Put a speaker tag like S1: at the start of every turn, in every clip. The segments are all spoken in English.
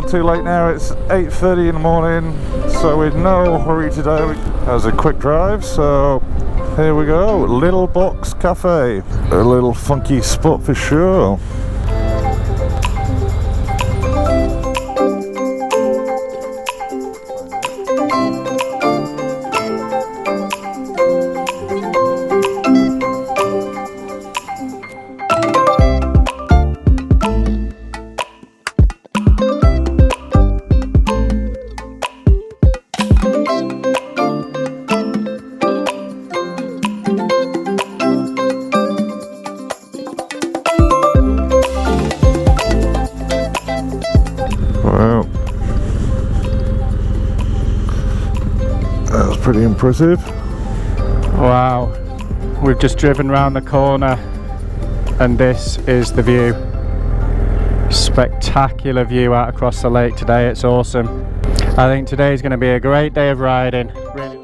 S1: not too late now, it's 8:30 in the morning, so we're in no hurry today. That was a quick drive, so here we go. Little Box Cafe, a little funky spot for sure. Pretty impressive.
S2: Wow, we've just driven round the corner and this is the view. Spectacular view out across the lake today. It's awesome. I think today is going to be a great day of riding. Really.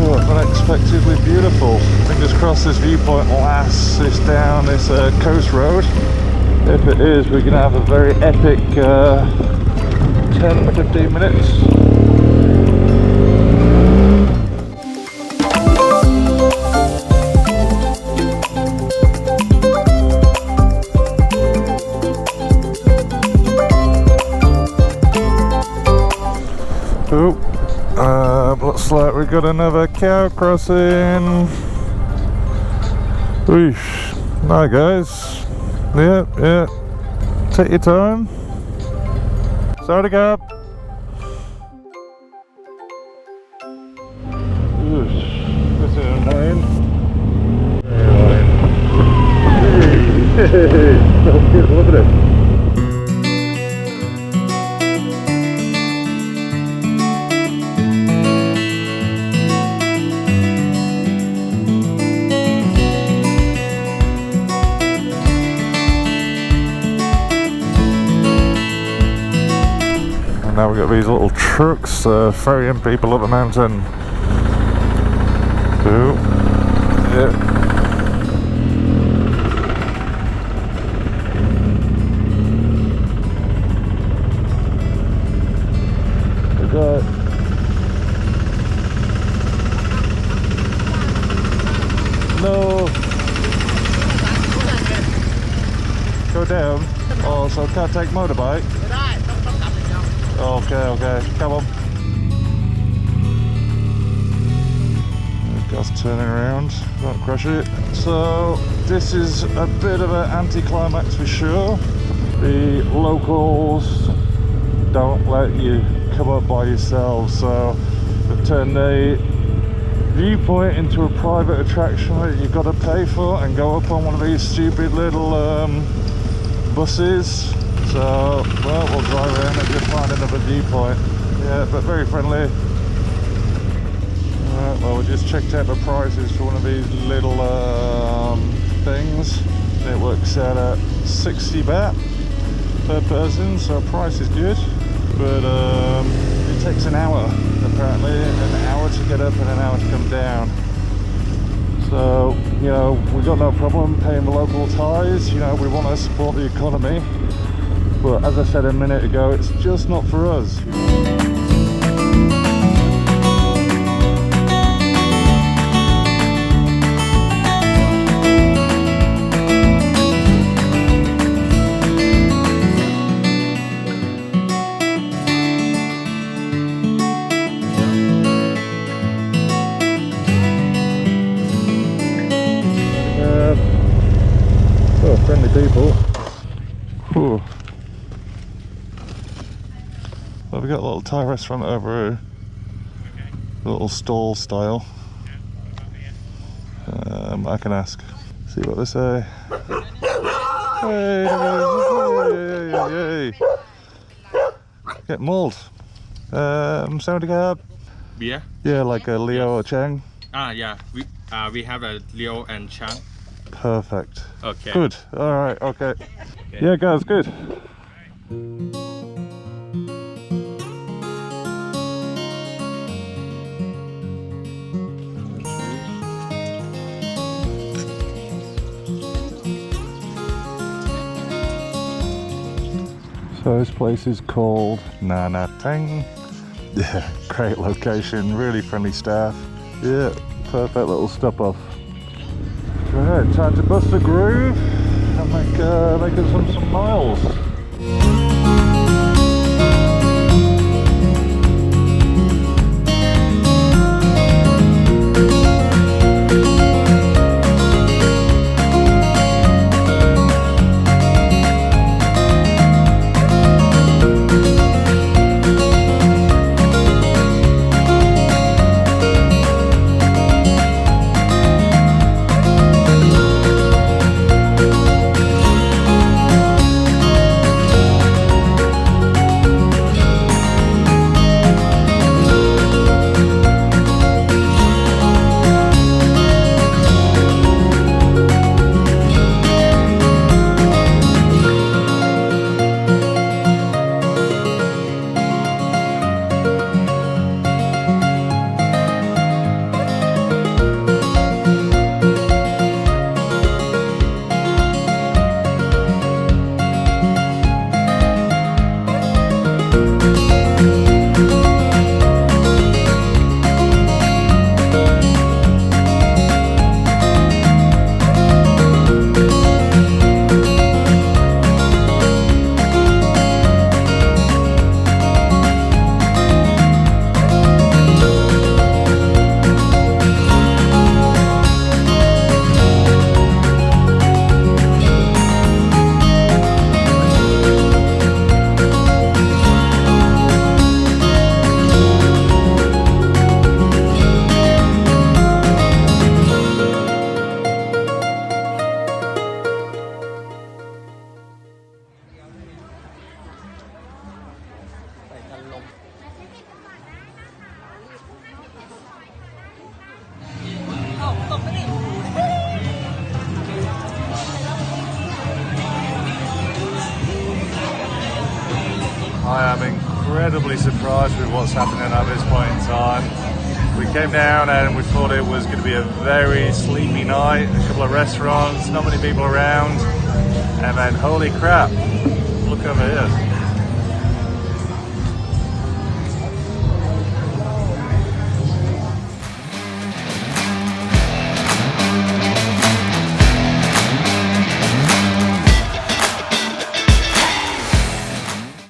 S1: Oh, unexpectedly beautiful. Fingers crossed this viewpoint lasts this down this coast road. If it is, we're going to have a very epic 10-15 minutes. Oh, looks like we've got another cow crossing. Whoosh. Hi guys. Yeah. Take your time. Sorry to go up. This is annoying. Hey, look at it. Now we've got these little trucks ferrying people up the mountain. Ooh. Yeah. We got no. Go down. Oh, so can't take motorbike. Okay, come on. Just turning around, don't crush it. So this is a bit of an anti-climax for sure. The locals don't let you come up by yourselves, so they've turned the viewpoint into a private attraction that you've got to pay for and go up on one of these stupid little buses. So, well, we'll drive around and just find another viewpoint. Yeah, but very friendly. Well, we just checked out the prices for one of these little things. It works out at 60 baht per person, so price is good. But it takes an hour, apparently, an hour to get up and an hour to come down. So, you know, we've got no problem paying the local Tyres. You know, we want to support the economy. But as I said a minute ago, it's just not for us. Friendly people. Ooh. Well, we've got a little Thai restaurant over here. Okay. A little stall style. I can ask. See what they say. Hey. Get mauled. Somebody got
S3: beer?
S1: Yeah, like a Leo or Chang.
S3: Yeah. We have a Leo and Chang.
S1: Perfect.
S3: Okay.
S1: Good. All right. Okay. Yeah, guys. Good. First place is called Nana Tang. Yeah, great location, really friendly staff. Yeah, perfect little stop off. Right, time to bust a groove and make us some miles. I am incredibly surprised with what's happening at this point in time. We came down and we thought it was going to be a very sleepy night, a couple of restaurants, not many people around, and then holy crap, look over here.